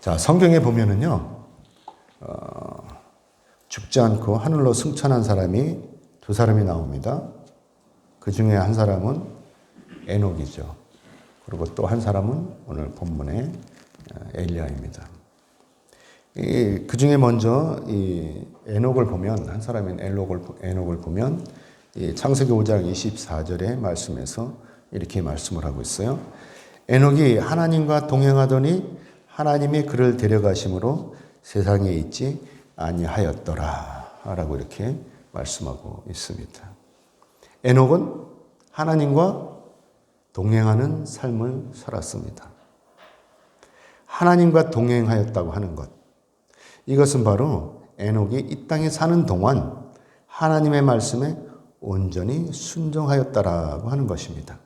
자, 성경에 보면은요, 죽지 않고 하늘로 승천한 사람이 두 사람이 나옵니다. 그 중에 한 사람은 에녹이죠. 그리고 또 한 사람은 오늘 본문의 엘리야입니다. 그 중에 먼저 이 에녹을 보면, 한 사람인 에녹을 보면 이 창세기 5장 24절의 말씀에서 이렇게 말씀을 하고 있어요. 에녹이 하나님과 동행하더니 하나님이 그를 데려가심으로 세상에 있지 아니하였더라 라고 이렇게 말씀하고 있습니다. 에녹은 하나님과 동행하는 삶을 살았습니다. 하나님과 동행하였다고 하는 것, 이것은 바로 에녹이 이 땅에 사는 동안 하나님의 말씀에 온전히 순종하였다라고 하는 것입니다.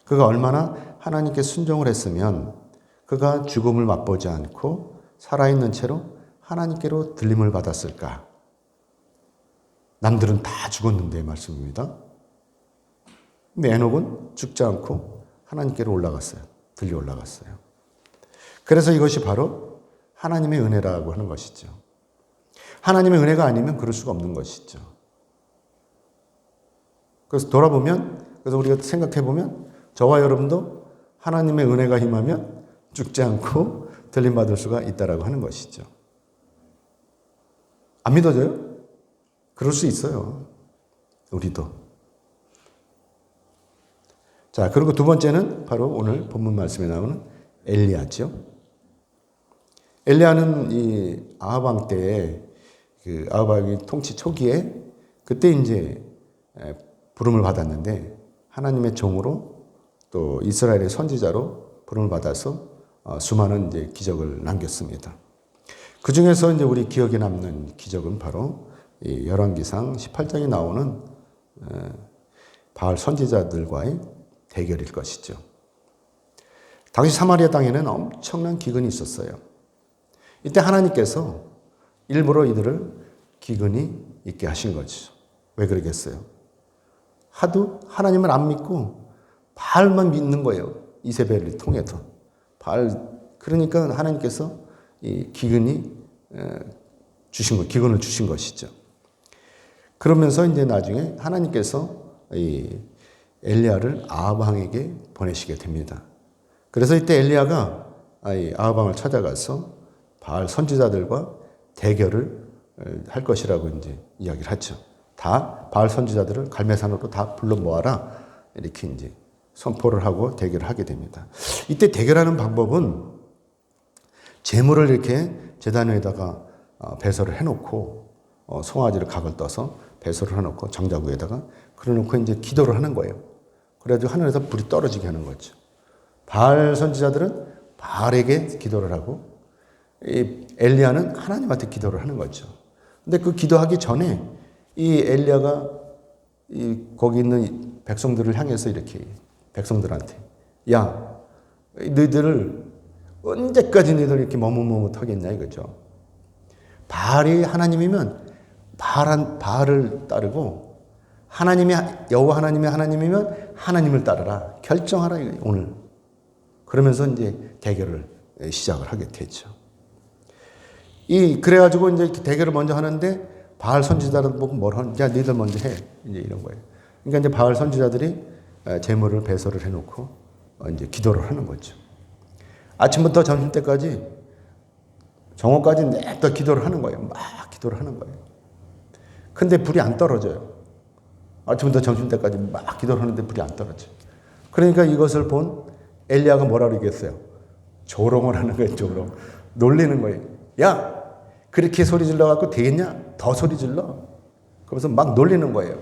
그가 얼마나 하나님께 순종을 했으면 그가 죽음을 맛보지 않고 살아있는 채로 하나님께로 들림을 받았을까? 남들은 다 죽었는데 말씀입니다. 근데 에녹은 죽지 않고 하나님께로 올라갔어요. 들려 올라갔어요. 그래서 이것이 바로 하나님의 은혜라고 하는 것이죠. 하나님의 은혜가 아니면 그럴 수가 없는 것이죠. 그래서 돌아보면, 그래서 우리가 생각해보면 저와 여러분도 하나님의 은혜가 임하면 죽지 않고 들림받을 수가 있다라고 하는 것이죠. 안 믿어져요? 그럴 수 있어요. 우리도. 자, 그리고 두 번째는 바로 오늘 본문 말씀에 나오는 엘리야죠. 엘리야는 이 아합 왕 때에 그 아합 왕이 통치 초기에 그때 이제 부름을 받았는데 하나님의 종으로 또 이스라엘의 선지자로 부름을 받아서 수많은 이제 기적을 남겼습니다. 그 중에서 이제 우리 기억에 남는 기적은 바로 이 열왕기상 18장에 나오는 바알 선지자들과의 대결일 것이죠. 당시 사마리아 땅에는 엄청난 기근이 있었어요. 이때 하나님께서 일부러 이들을 기근이 있게 하신 거죠. 왜 그러겠어요? 하도 하나님을 안 믿고 바알만 믿는 거예요. 이세벨을 통해서. 그러니까 하나님께서 이 기근을 주신 것이죠. 그러면서 이제 나중에 하나님께서 이 엘리야를 아합 왕에게 보내시게 됩니다. 그래서 이때 엘리야가 아합 왕을 찾아가서 바알 선지자들과 대결을 할 것이라고 이제 이야기를 하죠. 다 바알 선지자들을 갈매산으로 다 불러 모아라 이렇게 이제 선포를 하고 대결을 하게 됩니다. 이때 대결하는 방법은 제물을 이렇게 제단 위에다가 배설을 해놓고 송아지를 각을 떠서 배설을 해놓고 정자구 위에다가 그래놓고 이제 기도를 하는 거예요. 그래가지고 하늘에서 불이 떨어지게 하는 거죠. 바알 선지자들은 바알에게 기도를 하고 이 엘리야는 하나님한테 기도를 하는 거죠. 근데 그 기도하기 전에 이 엘리야가 거기 있는 백성들을 향해서 이렇게 백성들한테 야, 너희들 언제까지 너희들 이렇게 머뭇머뭇하겠냐 이거죠. 바알이 하나님이면 바알을 따르고 하나님이 여호와 하나님이면 하나님을 따르라. 결정하라 오늘. 그러면서 이제 대결을 시작을 하게 되죠. 그래가지고 이제 대결을 먼저 하는데 바알 선지자들 보고 뭘 하는? 야, 너희들 먼저 해. 이제 이런 거예요. 그러니까 이제 바알 선지자들이 제물을 배설을 해놓고 이제 기도를 하는 거죠. 아침부터 점심 때까지 정오까지 냅다 기도를 하는 거예요. 막 기도를 하는 거예요. 근데 불이 안 떨어져요. 아침부터 점심 때까지 막 기도를 하는데 불이 안 떨어져요. 그러니까 이것을 본 엘리야가 뭐라 그러겠어요? 조롱을 하는 거예요. 조롱. 놀리는 거예요. 야, 그렇게 소리 질러갖고 되겠냐? 더 소리 질러. 그러면서 막 놀리는 거예요.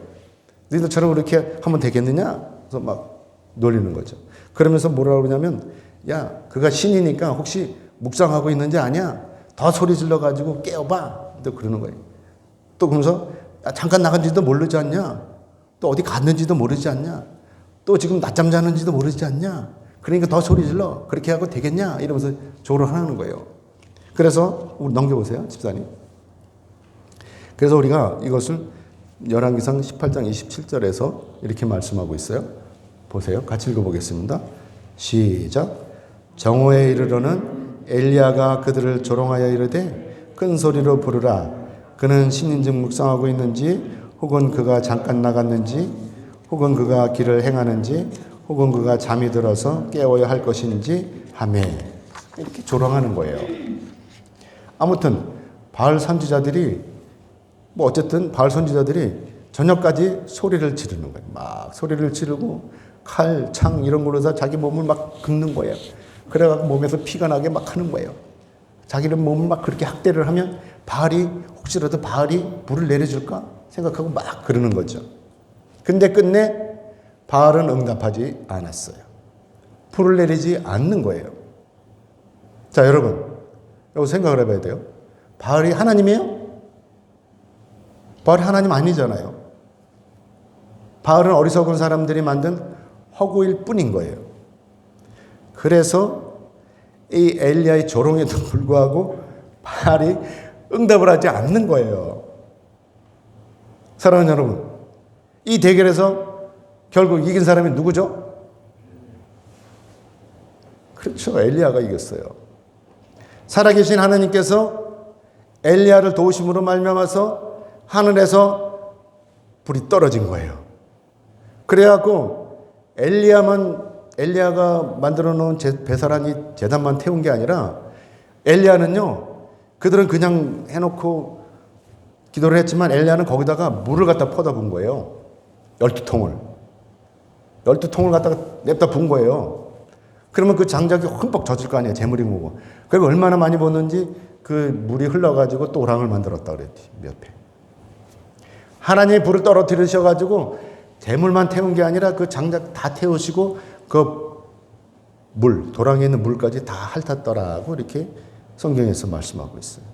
너희들처럼 그렇게 하면 되겠느냐? 그래서 막 놀리는 거죠. 그러면서 뭐라고 그러냐면 야, 그가 신이니까 혹시 묵상하고 있는지 아냐? 더 소리 질러가지고 깨워봐. 또 그러는 거예요. 또 그러면서 야, 잠깐 나간지도 모르지 않냐? 또 어디 갔는지도 모르지 않냐? 또 지금 낮잠 자는지도 모르지 않냐? 그러니까 더 소리 질러. 그렇게 하고 되겠냐? 이러면서 조롱하는 거예요. 그래서 우리 넘겨보세요, 집사님. 그래서 우리가 이것을 열왕기상 18장 27절에서 이렇게 말씀하고 있어요. 보세요. 같이 읽어보겠습니다. 시작. 정오에 이르러는 엘리야가 그들을 조롱하여 이르되 큰 소리로 부르라. 그는 신인즉 묵상하고 있는지, 혹은 그가 잠깐 나갔는지, 혹은 그가 길을 행하는지, 혹은 그가 잠이 들어서 깨워야 할 것인지 하매, 이렇게 조롱하는 거예요. 아무튼 바알 선지자들이 어쨌든 바알 선지자들이 저녁까지 소리를 지르는 거예요. 막 소리를 지르고 칼, 창 이런 걸로 다 자기 몸을 막 긁는 거예요. 그래갖고 몸에서 피가 나게 막 하는 거예요. 자기는 몸을 막 그렇게 학대를 하면 혹시라도 바알이 불을 내려줄까 생각하고 막 그러는 거죠. 근데 끝내 바알은 응답하지 않았어요. 불을 내리지 않는 거예요. 자, 여러분, 여기 생각을 해봐야 돼요. 바알이 하나님이에요? 바알이 하나님 아니잖아요. 바알은 어리석은 사람들이 만든 허구일 뿐인 거예요. 그래서 이 엘리야의 조롱에도 불구하고 바알이 응답을 하지 않는 거예요. 사랑하는 여러분, 이 대결에서 결국 이긴 사람이 누구죠? 그렇죠. 엘리야가 이겼어요. 살아계신 하나님께서 엘리야를 도우심으로 말미암아서 하늘에서 불이 떨어진 거예요. 그래갖고 엘리야가 만들어 놓은 배사란이 제단만 태운 게 아니라 엘리야는요, 그들은 그냥 해놓고 기도를 했지만 엘리야는 거기다가 물을 갖다 퍼다 본 거예요. 12통을 갖다가 냅다 분 거예요. 그러면 그 장작이 흠뻑 젖을 거 아니에요. 재물이 뭐고. 그리고 얼마나 많이 붓는지 그 물이 흘러가지고 또 오랑을 만들었다 그랬지. 몇 배. 하나님이 불을 떨어뜨리셔가지고 재물만 태운 게 아니라 그 장작 다 태우시고 그 도랑에 있는 물까지 다 핥았더라고 이렇게 성경에서 말씀하고 있어요.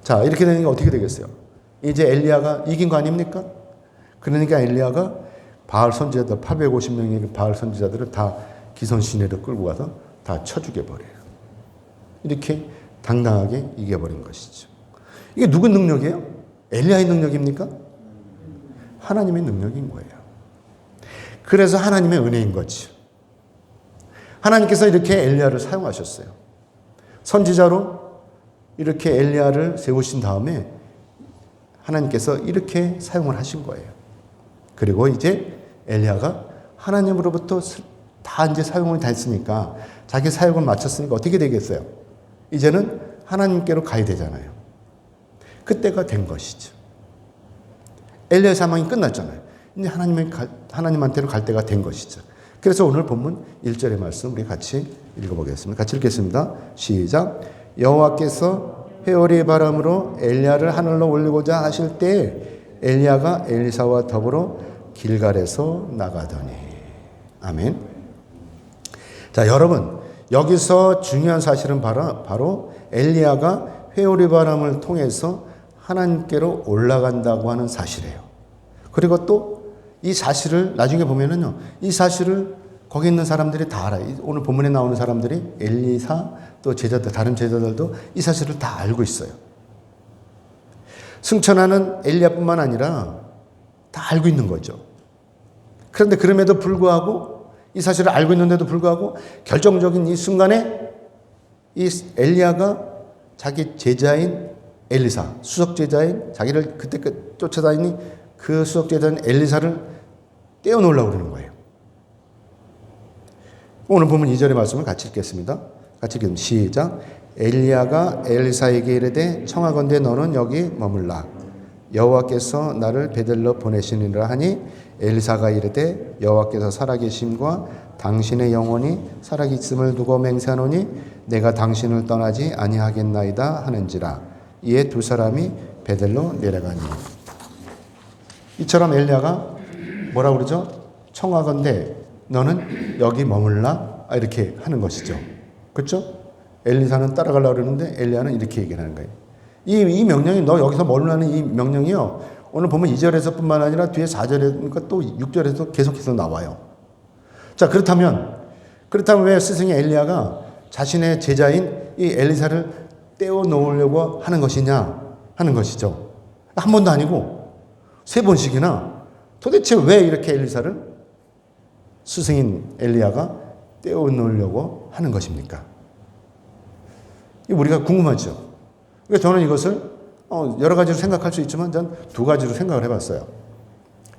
자, 이렇게 되니까 어떻게 되겠어요? 이제 엘리야가 이긴 거 아닙니까? 그러니까 엘리야가 바알 선지자들 850명의 바알 선지자들을 다 기선 시내로 끌고 가서 다 쳐 죽여버려요. 이렇게 당당하게 이겨버린 것이죠. 이게 누구 능력이에요? 엘리야의 능력입니까? 하나님의 능력인 거예요. 그래서 하나님의 은혜인 거죠. 하나님께서 이렇게 엘리야를 사용하셨어요. 선지자로 이렇게 엘리야를 세우신 다음에 하나님께서 이렇게 사용을 하신 거예요. 그리고 이제 엘리야가 하나님으로부터 다 이제 사용을 다 했으니까 자기 사역을 마쳤으니까 어떻게 되겠어요? 이제는 하나님께로 가야 되잖아요. 그때가 된 것이죠. 엘리야의 사망이 끝났잖아요. 이제 하나님한테로 갈 때가 된 것이죠. 그래서 오늘 본문 1절의 말씀 우리 같이 읽어보겠습니다. 같이 읽겠습니다. 시작. 여호와께서 회오리 바람으로 엘리야를 하늘로 올리고자 하실 때 엘리야가 엘리사와 더불어 길갈에서 나가더니. 아멘. 자, 여러분, 여기서 중요한 사실은 바로 엘리야가 회오리 바람을 통해서 하나님께로 올라간다고 하는 사실이에요. 그리고 또 이 사실을 나중에 보면은요, 이 사실을 거기 있는 사람들이 다 알아요. 오늘 본문에 나오는 사람들이 엘리사 또 제자들, 다른 제자들도 이 사실을 다 알고 있어요. 승천하는 엘리야뿐만 아니라 다 알고 있는 거죠. 그런데 그럼에도 불구하고 이 사실을 알고 있는데도 불구하고 결정적인 이 순간에 이 엘리야가 자기 제자인 엘리사, 수석 제자인 자기를 그때 쫓아다니니 그 수석 제자인 엘리사를 떼어놓으려고 그러는 거예요. 오늘 보면 2절의 말씀을 같이 읽겠습니다. 같이 읽겠습니다. 시작. 엘리야가 엘리사에게 이르되 청하건대 너는 여기 머물라. 여호와께서 나를 베들로 보내시니라 하니 엘리사가 이르되 여호와께서 살아계심과 당신의 영혼이 살아계심을 두고 맹세하노니 내가 당신을 떠나지 아니하겠나이다 하는지라. 이에 두 사람이 베들로 내려가니. 이처럼 엘리야가 뭐라고 그러죠? 청하건대 너는 여기 머물라 이렇게 하는 것이죠. 그렇죠? 엘리사는 따라가려고 그러는데 엘리야는 이렇게 얘기하는 거예요. 이 명령이 너 여기서 머물라는 이 명령이요. 오늘 보면 2절에서뿐만 아니라 뒤에 4절에 또 6절에서 계속해서 나와요. 자, 그렇다면 왜 스승의 엘리야가 자신의 제자인 이 엘리사를 떼어놓으려고 하는 것이냐 하는 것이죠. 한 번도 아니고 3번씩이나 도대체 왜 이렇게 엘리사를 스승인 엘리야가 떼어놓으려고 하는 것입니까? 우리가 궁금하죠. 그래서 저는 이것을 여러 가지로 생각할 수 있지만 전 두 가지로 생각을 해봤어요.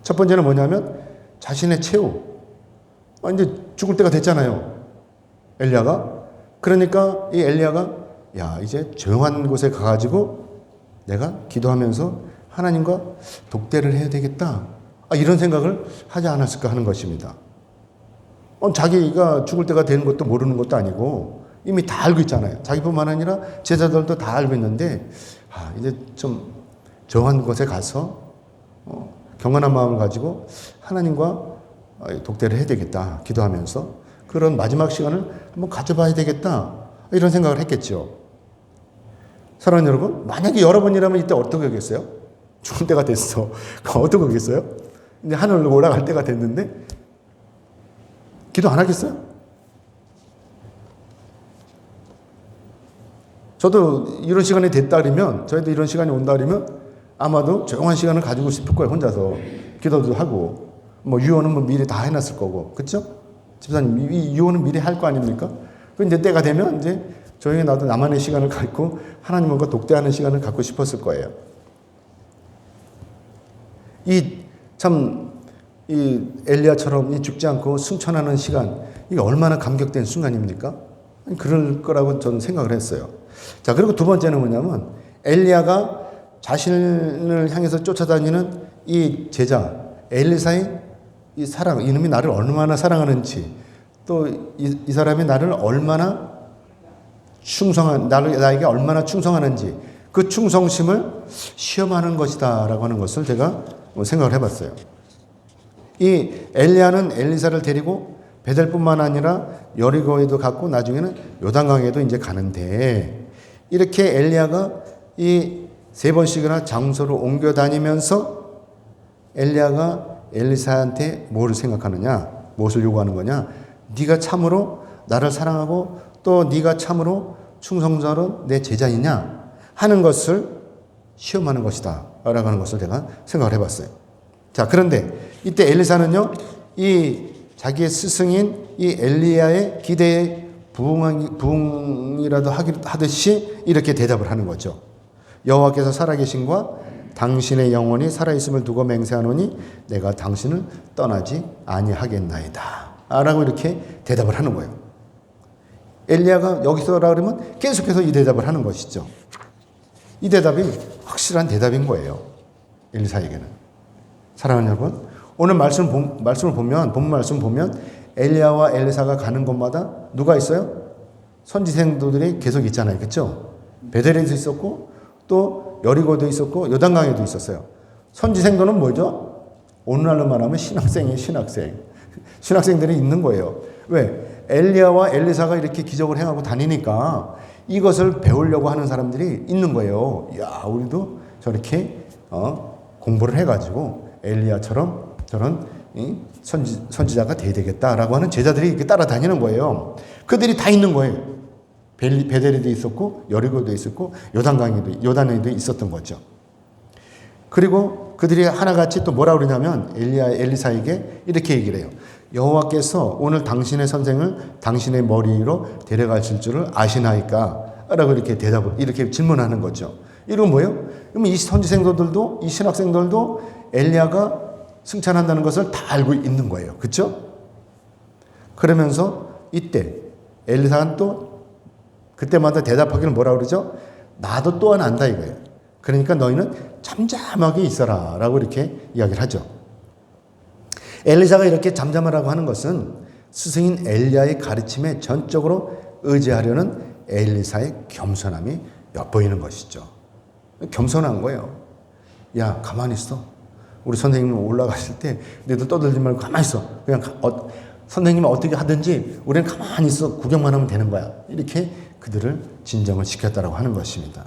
첫 번째는 뭐냐면 자신의 최후. 이제 죽을 때가 됐잖아요. 엘리야가. 그러니까 이 엘리야가 이제 조용한 곳에 가가지고 내가 기도하면서 하나님과 독대를 해야 되겠다. 이런 생각을 하지 않았을까 하는 것입니다. 자기가 죽을 때가 되는 것도 모르는 것도 아니고 이미 다 알고 있잖아요. 자기뿐만 아니라 제자들도 다 알고 있는데 이제 좀 조용한 곳에 가서 경건한 마음을 가지고 하나님과 독대를 해야 되겠다. 기도하면서 그런 마지막 시간을 한번 가져봐야 되겠다. 이런 생각을 했겠죠. 사랑하는 여러분, 만약에 여러분이라면 이때 어떻게 하겠어요? 죽을 때가 됐어. 어떻게 하겠어요? 이제 하늘로 올라갈 때가 됐는데 기도 안 하겠어요? 저도 이런 시간이 됐다 그러면, 저희도 이런 시간이 온다 그러면 아마도 조용한 시간을 가지고 싶을 거예요. 혼자서 기도도 하고 유언은 미리 다 해놨을 거고, 그렇죠? 집사님, 이 유언은 미리 할 거 아닙니까? 근데 때가 되면 이제 조용히 나도 나만의 시간을 갖고 하나님과 독대하는 시간을 갖고 싶었을 거예요. 이 엘리야처럼 죽지 않고 승천하는 시간, 이게 얼마나 감격된 순간입니까? 그럴 거라고 저는 생각을 했어요. 자, 그리고 두 번째는 뭐냐면 엘리야가 자신을 향해서 쫓아다니는 이 제자 엘리사의 이 사랑, 이놈이 나를 얼마나 사랑하는지, 또 이 사람이 나를 얼마나 나에게 얼마나 충성하는지, 그 충성심을 시험하는 것이다라고 하는 것을 제가 생각을 해봤어요. 이 엘리야는 엘리사를 데리고 베델뿐만 아니라 여리고에도 갔고 나중에는 요단강에도 이제 가는데, 이렇게 엘리야가 이 3번씩이나 장소를 옮겨 다니면서 엘리야가 엘리사한테 뭐를 생각하느냐, 무엇을 요구하는 거냐, 네가 참으로 나를 사랑하고 또 네가 참으로 충성자로 내 제자이냐 하는 것을 시험하는 것이다 라고 하는 것을 제가 생각을 해봤어요. 자, 그런데 이때 엘리사는요, 이 자기의 스승인 이 엘리야의 기대에 부응이라도 하듯이 이렇게 대답을 하는 거죠. 여호와께서 살아계신과 당신의 영혼이 살아있음을 두고 맹세하노니 내가 당신을 떠나지 아니하겠나이다 라고 이렇게 대답을 하는 거예요. 엘리야가 여기서라 그러면 계속해서 이 대답을 하는 것이죠. 이 대답이 확실한 대답인 거예요. 엘리사에게는. 사랑하는 여러분, 오늘 말씀을 보면, 본 말씀 보면 엘리야와 엘리사가 가는 곳마다 누가 있어요? 선지생도들이 계속 있잖아요. 그렇죠? 베델에도 있었고 또 여리고도 있었고 요단강에도 있었어요. 선지생도는 뭐죠? 오늘날로 말하면 신학생이에요. 신학생들이 있는 거예요. 왜? 엘리야와 엘리사가 이렇게 기적을 행하고 다니니까 이것을 배우려고 하는 사람들이 있는 거예요. 야, 우리도 저렇게 공부를 해가지고 엘리야처럼 저런 선지자가 돼야 되겠다라고 하는 제자들이 이렇게 따라다니는 거예요. 그들이 다 있는 거예요. 베델에도 있었고 여리고도 있었고 요단에도 있었던 거죠. 그리고 그들이 하나같이 또 뭐라 그러냐면 엘리사에게 이렇게 얘기를 해요. 여호와께서 오늘 당신의 선생을 당신의 머리로 데려가실 줄을 아시나이까? 라고 이렇게 질문하는 거죠. 이건 뭐예요? 그러면 이 선지생도들도, 이 신학생들도 엘리야가 승천한다는 것을 다 알고 있는 거예요. 그렇죠? 그러면서 이때 엘리사는 또 그때마다 대답하기를 뭐라 그러죠? 나도 또한 안다 이거예요. 그러니까 너희는 잠잠하게 있어라 라고 이렇게 이야기를 하죠. 엘리사가 이렇게 잠잠하라고 하는 것은 스승인 엘리야의 가르침에 전적으로 의지하려는 엘리사의 겸손함이 엿보이는 것이죠. 겸손한 거예요. 야, 가만히 있어. 우리 선생님 올라가실 때 너희들 떠들지 말고 가만히 있어. 그냥 선생님은 어떻게 하든지 우리는 가만히 있어. 구경만 하면 되는 거야. 이렇게 그들을 진정을 시켰다라고 하는 것입니다.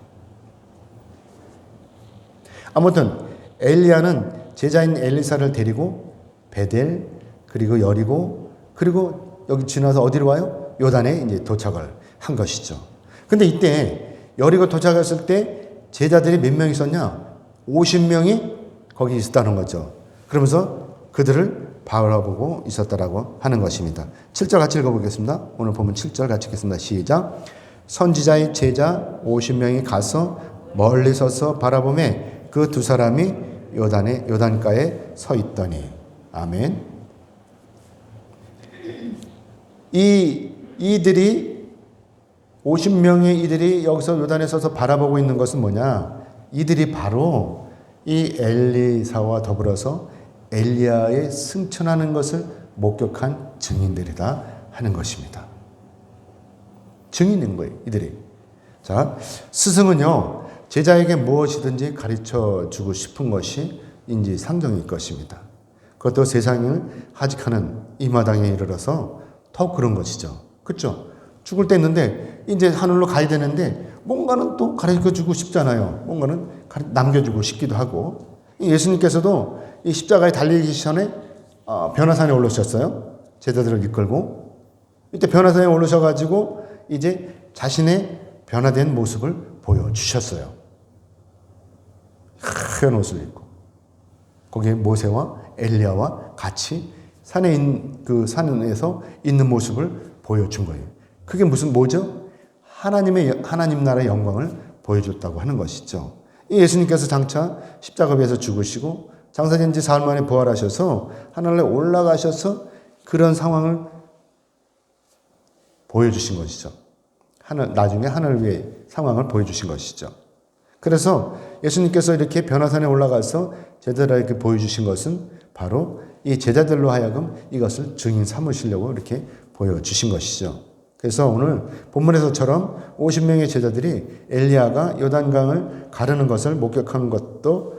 아무튼 엘리야는 제자인 엘리사를 데리고 베델, 그리고 여리고, 그리고 여기 지나서 어디로 와요? 요단에 이제 도착을 한 것이죠. 근데 이때 여리고 도착했을 때 제자들이 몇 명 있었냐? 50명이 거기 있었다는 거죠. 그러면서 그들을 바라보고 있었다라고 하는 것입니다. 7절 같이 읽어보겠습니다. 오늘 보면 7절 같이 읽겠습니다. 시작. 선지자의 제자 50명이 가서 멀리 서서 바라보매 그 두 사람이 요단가에 서 있더니. 아멘. 이들이 50명의 이들이 여기서 요단에 서서 바라보고 있는 것은 뭐냐? 이들이 바로 이 엘리사와 더불어서 엘리야의 승천하는 것을 목격한 증인들이다 하는 것입니다. 증인인 거예요, 이들이. 자, 스승은요, 제자에게 무엇이든지 가르쳐 주고 싶은 것이 인지상정일 것입니다. 그것도 세상을 하직하는 이 마당에 이르러서 더욱 그런 것이죠. 그렇죠? 죽을 때 있는데 이제 하늘로 가야 되는데 뭔가는 또 가르쳐 주고 싶잖아요. 뭔가는 남겨주고 싶기도 하고. 예수님께서도 이 십자가에 달리기 전에 변화산에 올라오셨어요. 제자들을 이끌고. 이때 변화산에 올라오셔가지고 이제 자신의 변화된 모습을 보여주셨어요. 하얀 옷을 입고. 거기에 모세와 엘리야와 같이 산에서 있는 모습을 보여준 거예요. 그게 뭐죠? 하나님 나라의 영광을 보여줬다고 하는 것이죠. 예수님께서 장차 십자가에서 죽으시고 장사된 지 사흘 만에 부활하셔서 하늘에 올라가셔서 그런 상황을 보여주신 것이죠. 나중에 하늘 위의 상황을 보여주신 것이죠. 그래서 예수님께서 이렇게 변화산에 올라가서 제자들에게 보여주신 것은 바로 이 제자들로 하여금 이것을 증인 삼으시려고 이렇게 보여주신 것이죠. 그래서 오늘 본문에서처럼 50명의 제자들이 엘리야가 요단강을 가르는 것을 목격한 것도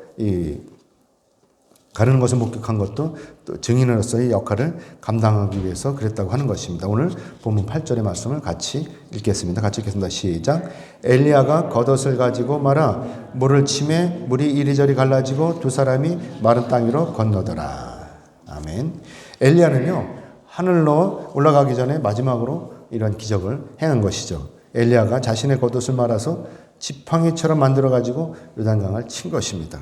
또 증인으로서의 역할을 감당하기 위해서 그랬다고 하는 것입니다. 오늘 본문 8절의 말씀을 같이 읽겠습니다. 같이 읽겠습니다. 시작. 엘리야가 겉옷을 가지고 말아 물을 치매 물이 이리저리 갈라지고 두 사람이 마른 땅 위로 건너더라. 아멘. 엘리야는요, 하늘로 올라가기 전에 마지막으로 이런 기적을 행한 것이죠. 엘리야가 자신의 겉옷을 말아서 지팡이처럼 만들어가지고 요단강을 친 것입니다.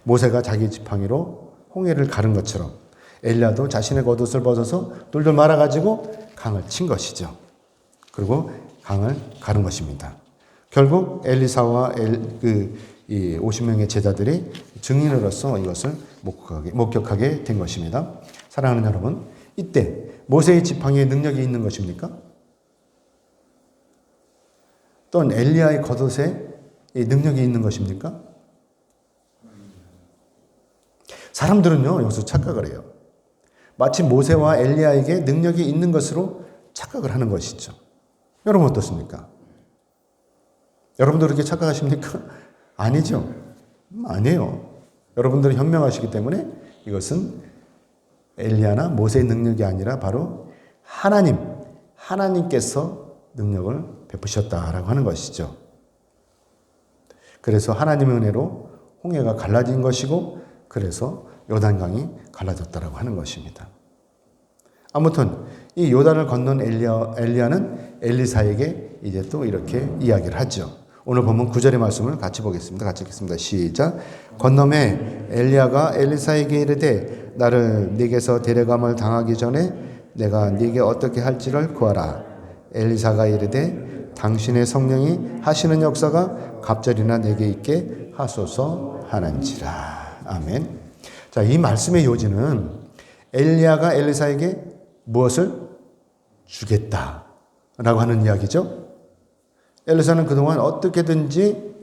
모세가 자기 지팡이로 홍해를 가른 것처럼 엘리야도 자신의 겉옷을 벗어서 돌돌 말아가지고 강을 친 것이죠. 그리고 강을 가른 것입니다. 결국 엘리사와 이 50명의 제자들이 증인으로서 이것을 목격하게 된 것입니다. 사랑하는 여러분, 이때 모세의 지팡이에 능력이 있는 것입니까? 또는 엘리야의 겉옷에 능력이 있는 것입니까? 사람들은요, 여기서 착각을 해요. 마치 모세와 엘리야에게 능력이 있는 것으로 착각을 하는 것이죠. 여러분 어떻습니까? 여러분도 그렇게 착각하십니까? 아니죠. 아니에요. 여러분들은 현명하시기 때문에 이것은 엘리야나 모세의 능력이 아니라 바로 하나님께서 능력을 베푸셨다라고 하는 것이죠. 그래서 하나님의 은혜로 홍해가 갈라진 것이고 그래서 요단강이 갈라졌다라고 하는 것입니다. 아무튼 이 요단을 건넌 엘리야는 엘리사에게 이제 또 이렇게 이야기를 하죠. 오늘 보면 9절의 말씀을 같이 보겠습니다. 같이 읽겠습니다. 시작. 건너매 엘리야가 엘리사에게 이르되 나를 네게서 데려감을 당하기 전에 내가 네게 어떻게 할지를 구하라. 엘리사가 이르되 당신의 성령이 하시는 역사가 갑절이나 내게 있게 하소서 하는지라. 아멘. 자, 이 말씀의 요지는 엘리야가 엘리사에게 무엇을 주겠다라고 하는 이야기죠. 엘리야는 그동안 어떻게든지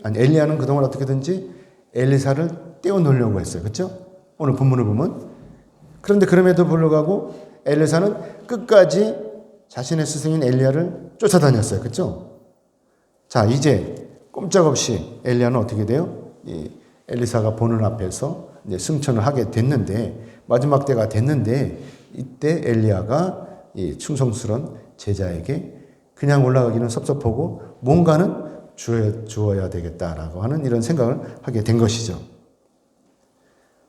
엘리사를 떼어놓으려고 했어요. 그렇죠? 오늘 본문을 보면. 그런데 그럼에도 불구하고 엘리사는 끝까지 자신의 스승인 엘리야를 쫓아다녔어요. 그렇죠? 자, 이제 꼼짝없이 엘리야는 어떻게 돼요? 엘리사가 보는 앞에서 이제 승천을 하게 됐는데, 마지막 때가 됐는데, 이때 엘리야가 이 충성스러운 제자에게 그냥 올라가기는 섭섭하고 뭔가는 주어야 되겠다라고 하는 이런 생각을 하게 된 것이죠.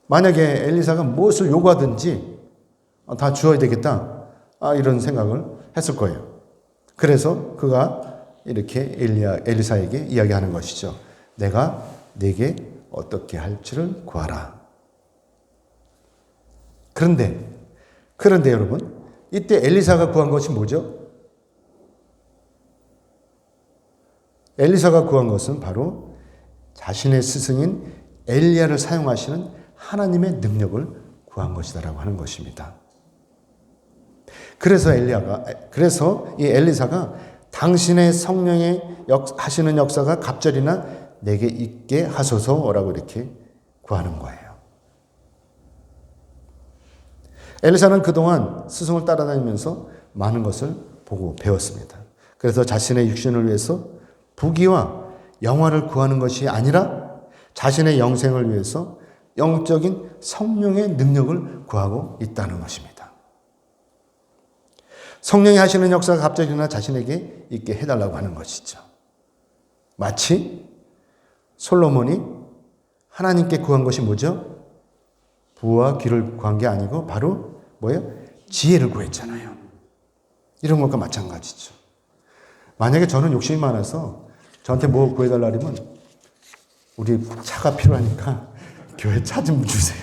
만약에 엘리사가 무엇을 요구하든지 다 주어야 되겠다, 이런 생각을 했을 거예요. 그래서 그가 이렇게 엘리사에게 이야기하는 것이죠. 내가 네게 어떻게 할지를 구하라. 그런데 그런데 여러분, 이때 엘리사가 구한 것이 뭐죠? 엘리사가 구한 것은 바로 자신의 스승인 엘리야를 사용하시는 하나님의 능력을 구한 것이다라고 하는 것입니다. 그래서 이 엘리사가 당신의 성령의 하시는 역사가 갑절이나 내게 있게 하소서라고 이렇게 구하는 거예요. 엘리사는 그동안 스승을 따라다니면서 많은 것을 보고 배웠습니다. 그래서 자신의 육신을 위해서 부귀와 영화를 구하는 것이 아니라 자신의 영생을 위해서 영적인 성령의 능력을 구하고 있다는 것입니다. 성령이 하시는 역사가 갑자기나 자신에게 있게 해달라고 하는 것이죠. 마치 솔로몬이 하나님께 구한 것이 뭐죠? 부와 귀를 구한 게 아니고 바로 뭐예요? 지혜를 구했잖아요. 이런 것과 마찬가지죠. 만약에 저는 욕심이 많아서 저한테 뭐 구해달라 그러면 우리 차가 필요하니까 교회 차 좀 주세요.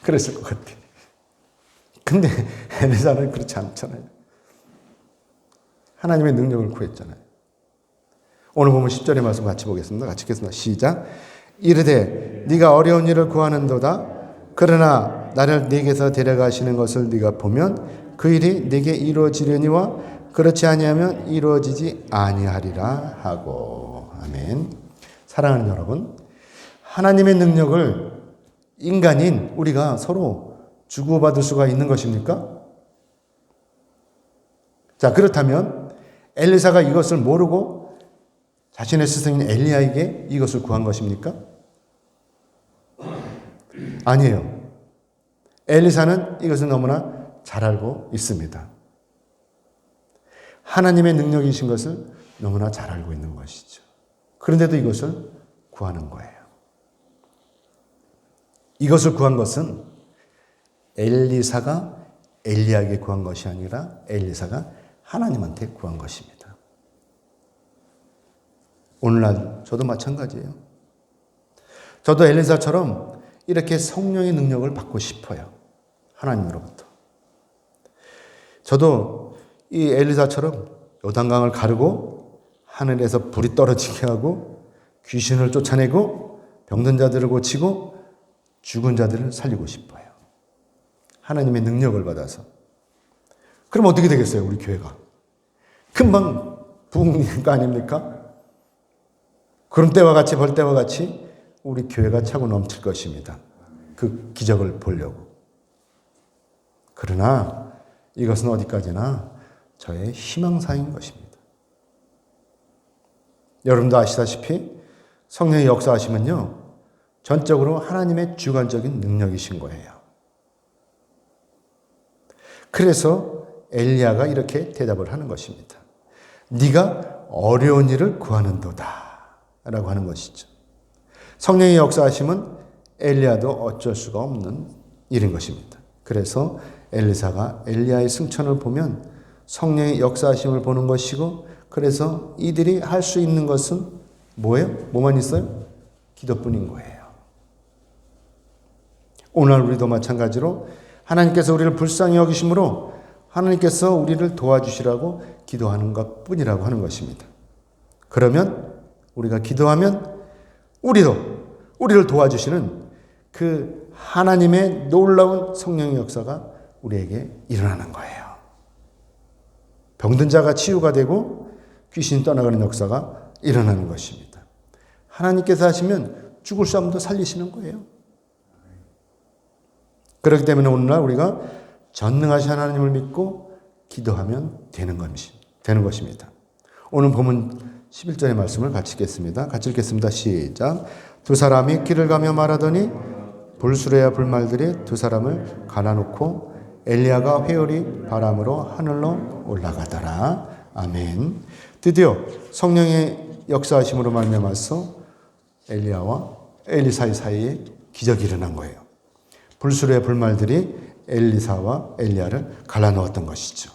그랬을 것 같아요. 근데 엘리사는 그렇지 않잖아요. 하나님의 능력을 구했잖아요. 오늘 보면 10절의 말씀 같이 보겠습니다. 같이 읽겠습니다. 시작. 이르되 네가 어려운 일을 구하는도다. 그러나 나를 네게서 데려가시는 것을 네가 보면 그 일이 네게 이루어지려니와 그렇지 아니하면 이루어지지 아니하리라 하고. 아멘. 사랑하는 여러분, 하나님의 능력을 인간인 우리가 서로 주고받을 수가 있는 것입니까? 자, 그렇다면 엘리사가 이것을 모르고 자신의 스승인 엘리야에게 이것을 구한 것입니까? 아니에요. 엘리사는 이것을 너무나 잘 알고 있습니다. 하나님의 능력이신 것을 너무나 잘 알고 있는 것이죠. 그런데도 이것을 구하는 거예요. 이것을 구한 것은 엘리사가 엘리야에게 구한 것이 아니라 엘리사가 하나님한테 구한 것입니다. 오늘날 저도 마찬가지예요. 저도 엘리사처럼 이렇게 성령의 능력을 받고 싶어요. 하나님으로부터. 저도 이 엘리사처럼 요단강을 가르고 하늘에서 불이 떨어지게 하고 귀신을 쫓아내고 병든 자들을 고치고 죽은 자들을 살리고 싶어요. 하나님의 능력을 받아서. 그럼 어떻게 되겠어요, 우리 교회가? 금방 부흥인 거 아닙니까? 그럼 때와 같이 벌때와 같이 우리 교회가 차고 넘칠 것입니다. 그 기적을 보려고. 그러나 이것은 어디까지나 저의 희망사인 것입니다. 여러분도 아시다시피 성령의 역사하시면요, 전적으로 하나님의 주관적인 능력이신 거예요. 그래서 엘리야가 이렇게 대답을 하는 것입니다. 네가 어려운 일을 구하는도다 라고 하는 것이죠. 성령의 역사하심은 엘리야도 어쩔 수가 없는 일인 것입니다. 그래서 엘리사가 엘리야의 승천을 보면 성령의 역사하심을 보는 것이고, 그래서 이들이 할 수 있는 것은 뭐예요? 뭐만 있어요? 기도뿐인 거예요. 오늘 우리도 마찬가지로 하나님께서 우리를 불쌍히 여기심으로 하나님께서 우리를 도와주시라고 기도하는 것뿐이라고 하는 것입니다. 그러면 우리가 기도하면 우리를 도와주시는 그 하나님의 놀라운 성령의 역사가 우리에게 일어나는 거예요. 병든 자가 치유가 되고 귀신이 떠나가는 역사가 일어나는 것입니다. 하나님께서 하시면 죽을 사람도 살리시는 거예요. 그렇기 때문에 오늘날 우리가 전능하신 하나님을 믿고 기도하면 되는 것입니다. 오늘 본문 11절의 말씀을 같이 읽겠습니다. 같이 읽겠습니다. 시작. 두 사람이 길을 가며 말하더니 불수레와 불말들이 두 사람을 갈아놓고 엘리야가 회오리 바람으로 하늘로 올라가더라. 아멘. 드디어 성령의 역사하심으로 말미암아서 엘리야와 엘리사의 사이에 기적이 일어난 거예요. 불수레의 불말들이 엘리사와 엘리야를 갈라놓았던 것이죠.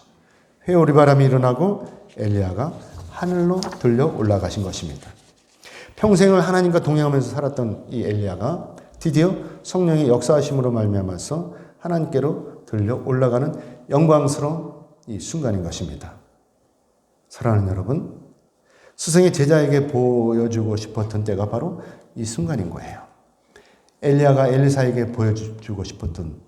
회오리 바람이 일어나고 엘리야가 하늘로 들려 올라가신 것입니다. 평생을 하나님과 동행하면서 살았던 이 엘리야가 드디어 성령의 역사하심으로 말미암아서 하나님께로 들려 올라가는 영광스러운 이 순간인 것입니다. 사랑하는 여러분, 스승이 제자에게 보여주고 싶었던 때가 바로 이 순간인 거예요. 엘리야가 엘리사에게 보여주고 싶었던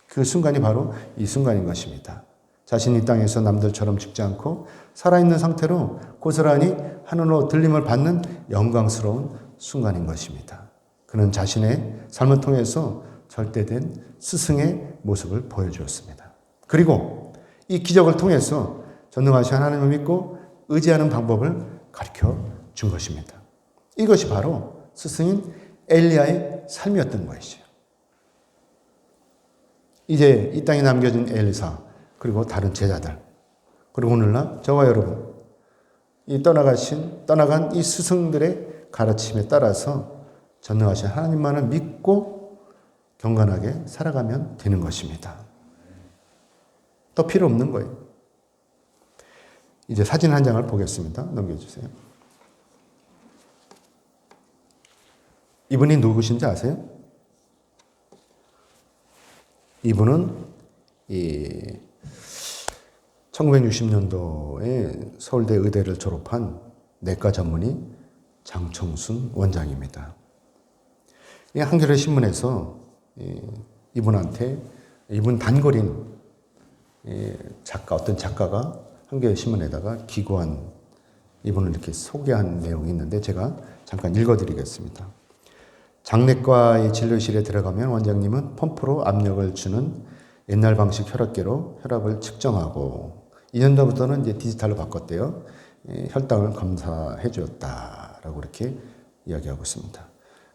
그 순간이 바로 이 순간인 것입니다. 자신이 땅에서 남들처럼 죽지 않고 살아있는 상태로 고스란히 하늘로 들림을 받는 영광스러운 순간인 것입니다. 그는 자신의 삶을 통해서 절대된 스승의 모습을 보여주었습니다. 그리고 이 기적을 통해서 전능하신 하나님을 믿고 의지하는 방법을 가르쳐 준 것입니다. 이것이 바로 스승인 엘리야의 삶이었던 것이죠. 이제 이 땅에 남겨진 엘리사 그리고 다른 제자들 그리고 오늘날 저와 여러분 이 떠나간 이 스승들의 가르침에 따라서 전능하신 하나님만을 믿고 경건하게 살아가면 되는 것입니다. 더 필요 없는 거예요. 이제 사진 한 장을 보겠습니다. 넘겨주세요. 이분이 누구신지 아세요? 이분은 1960년도에 서울대 의대를 졸업한 내과 전문의 장청순 원장입니다. 한겨레 신문에서 이분 단골인 어떤 작가가 한겨레 신문에다가 기고한 이분을 이렇게 소개한 내용이 있는데 제가 잠깐 읽어드리겠습니다. 장내과의 진료실에 들어가면 원장님은 펌프로 압력을 주는 옛날 방식 혈압계로 혈압을 측정하고 2년 전부터는 이제 디지털로 바꿨대요. 혈당을 검사해 주었다라고 이렇게 이야기하고 있습니다.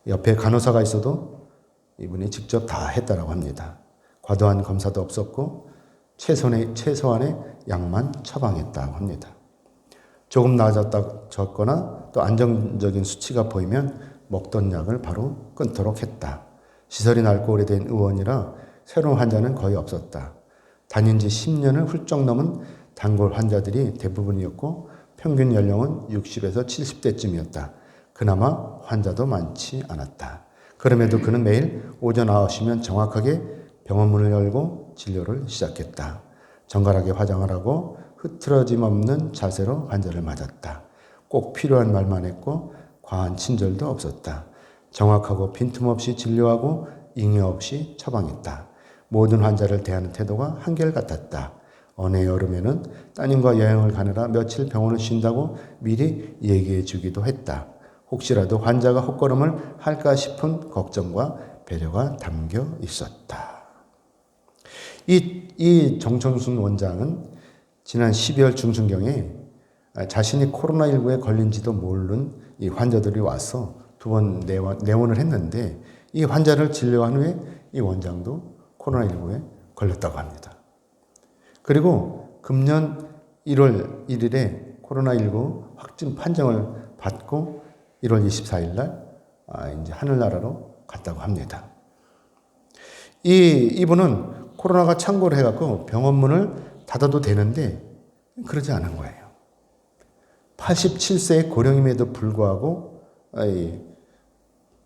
옆에 간호사가 있어도 이분이 직접 다 했다라고 합니다. 과도한 검사도 없었고 최소한의 약만 처방했다고 합니다. 조금 나아졌거나 또 안정적인 수치가 보이면 먹던 약을 바로 끊도록 했다. 시설이 낡고 오래된 의원이라 새로운 환자는 거의 없었다. 다닌 지 10년을 훌쩍 넘은 단골 환자들이 대부분이었고 평균 연령은 60에서 70대쯤이었다. 그나마 환자도 많지 않았다. 그럼에도 그는 매일 오전 9시면 정확하게 병원문을 열고 진료를 시작했다. 정갈하게 화장을 하고 흐트러짐 없는 자세로 환자를 맞았다. 꼭 필요한 말만 했고 과한 친절도 없었다. 정확하고 빈틈없이 진료하고 잉여 없이 처방했다. 모든 환자를 대하는 태도가 한결같았다. 어느 여름에는 따님과 여행을 가느라 며칠 병원을 쉰다고 미리 얘기해 주기도 했다. 혹시라도 환자가 헛걸음을 할까 싶은 걱정과 배려가 담겨 있었다. 이 정청순 원장은 지난 12월 중순경에 자신이 코로나19에 걸린지도 모르는 이 환자들이 와서 2번 내원을 했는데 이 환자를 진료한 후에 이 원장도 코로나19에 걸렸다고 합니다. 그리고 금년 1월 1일에 코로나19 확진 판정을 받고 1월 24일 날 이제 하늘나라로 갔다고 합니다. 이분은 코로나가 창궐을 해갖고 병원 문을 닫아도 되는데 그러지 않은 거예요. 87세의 고령임에도 불구하고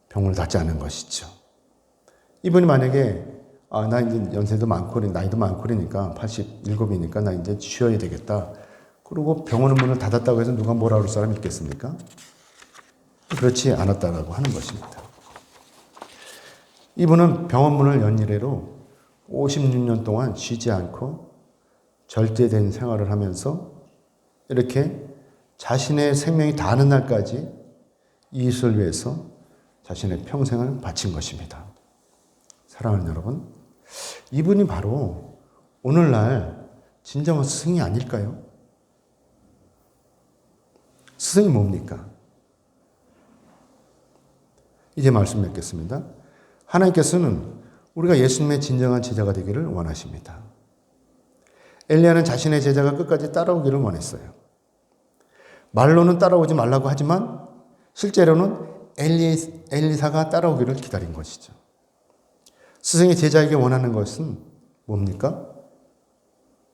병을 닫지 않은 것이죠. 이분이 만약에 나 이제 연세도 많고 나이도 많고 그러니까 87이니까 나 이제 쉬어야 되겠다. 그리고 병원 문을 닫았다고 해서 누가 뭐라 그럴 사람이 있겠습니까? 그렇지 않았다라고 하는 것입니다. 이분은 병원 문을 연 이래로 56년 동안 쉬지 않고 절제된 생활을 하면서 이렇게 자신의 생명이 다하는 날까지 이웃을 위해서 자신의 평생을 바친 것입니다. 사랑하는 여러분, 이분이 바로 오늘날 진정한 스승이 아닐까요? 스승이 뭡니까? 이제 말씀 맺겠습니다. 하나님께서는 우리가 예수님의 진정한 제자가 되기를 원하십니다. 엘리야는 자신의 제자가 끝까지 따라오기를 원했어요. 말로는 따라오지 말라고 하지만 실제로는 엘리사가 따라오기를 기다린 것이죠. 스승이 제자에게 원하는 것은 뭡니까?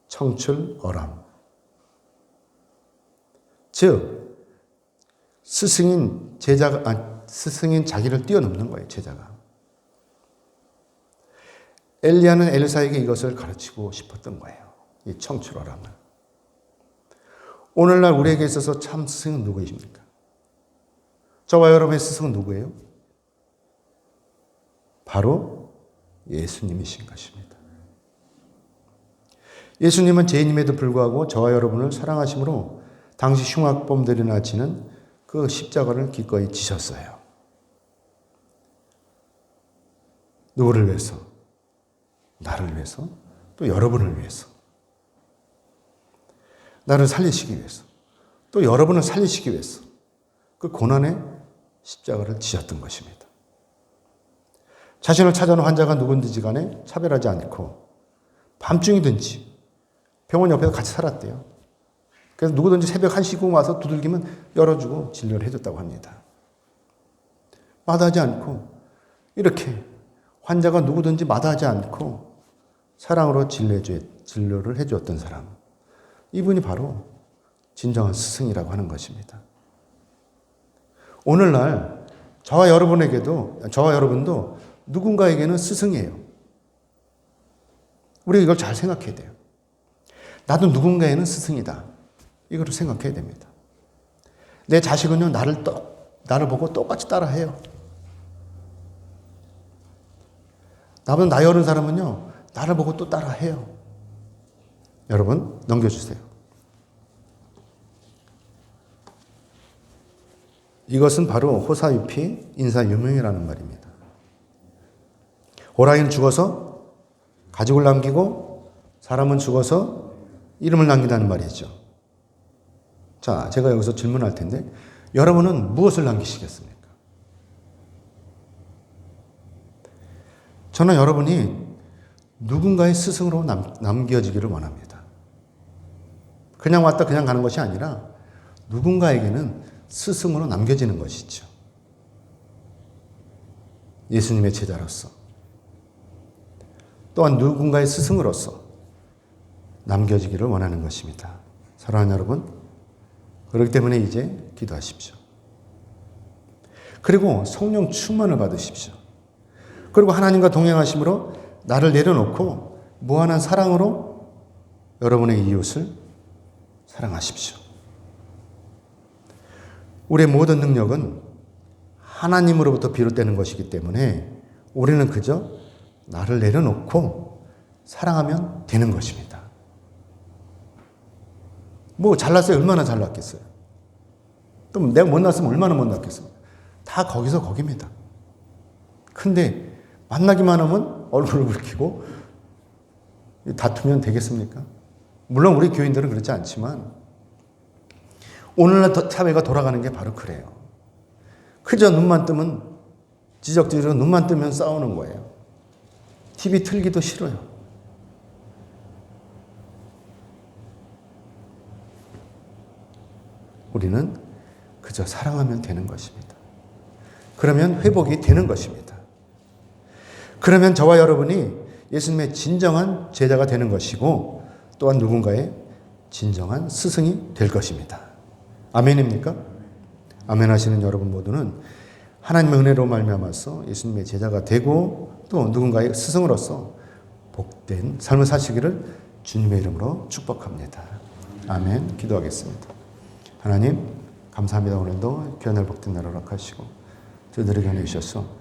청출어람. 즉 스승인 자기를 뛰어넘는 거예요. 제자가. 엘리야는 엘사에게 이것을 가르치고 싶었던 거예요. 이 청출어람을. 오늘날 우리에게 있어서 참 스승은 누구이십니까? 저와 여러분의 스승은 누구예요? 바로 예수님이신 것입니다. 예수님은 죄인임에도 불구하고 저와 여러분을 사랑하심으로 당시 흉악범들이나 지는 그 십자가를 기꺼이 지셨어요. 누구를 위해서? 나를 위해서, 또 여러분을 위해서. 나를 살리시기 위해서, 또 여러분을 살리시기 위해서 그 고난의 십자가를 지셨던 것입니다. 자신을 찾아오는 환자가 누군지 간에 차별하지 않고 밤중이든지 병원 옆에서 같이 살았대요. 그래서 누구든지 새벽 1시고 와서 두들기면 열어주고 진료를 해줬다고 합니다. 마다하지 않고 이렇게 환자가 누구든지 마다하지 않고 사랑으로 진료를 해주었던 사람. 이분이 바로 진정한 스승이라고 하는 것입니다. 오늘날 저와 여러분도 누군가에게는 스승이에요. 우리가 이걸 잘 생각해야 돼요. 나도 누군가에는 스승이다. 이걸 생각해야 됩니다. 내 자식은요, 나를 보고 똑같이 따라해요. 나보다 나이 어린 사람은요, 나를 보고 또 따라해요. 여러분, 넘겨주세요. 이것은 바로 호사유피 인사유명이라는 말입니다. 호랑이는 죽어서 가죽을 남기고 사람은 죽어서 이름을 남긴다는 말이죠. 자, 제가 여기서 질문할 텐데 여러분은 무엇을 남기시겠습니까? 저는 여러분이 누군가의 스승으로 남겨지기를 원합니다. 그냥 왔다 그냥 가는 것이 아니라 누군가에게는 스승으로 남겨지는 것이죠. 예수님의 제자로서 또한 누군가의 스승으로서 남겨지기를 원하는 것입니다. 사랑하는 여러분, 그렇기 때문에 이제 기도하십시오. 그리고 성령 충만을 받으십시오. 그리고 하나님과 동행하심으로 나를 내려놓고 무한한 사랑으로 여러분의 이웃을 사랑하십시오. 우리의 모든 능력은 하나님으로부터 비롯되는 것이기 때문에 우리는 그저 나를 내려놓고 사랑하면 되는 것입니다. 뭐 잘났어요? 얼마나 잘났겠어요? 또 내가 못났으면 얼마나 못났겠어요? 다 거기서 거기입니다. 근데 만나기만 하면 얼굴을 붉히고 다투면 되겠습니까? 물론 우리 교인들은 그렇지 않지만 오늘날 사회가 돌아가는 게 바로 그래요. 그저 눈만 뜨면 지적질로 눈만 뜨면 싸우는 거예요. TV 틀기도 싫어요. 우리는 그저 사랑하면 되는 것입니다. 그러면 회복이 되는 것입니다. 그러면 저와 여러분이 예수님의 진정한 제자가 되는 것이고 또한 누군가의 진정한 스승이 될 것입니다. 아멘입니까? 아멘 하시는 여러분 모두는 하나님의 은혜로 말미암아서 예수님의 제자가 되고 또 누군가의 스승으로서 복된 삶을 사시기를 주님의 이름으로 축복합니다. 아멘. 기도하겠습니다. 하나님 감사합니다. 오늘도 귀한 날 복된 날을 허락하시고 저희들에게 안해 주셔서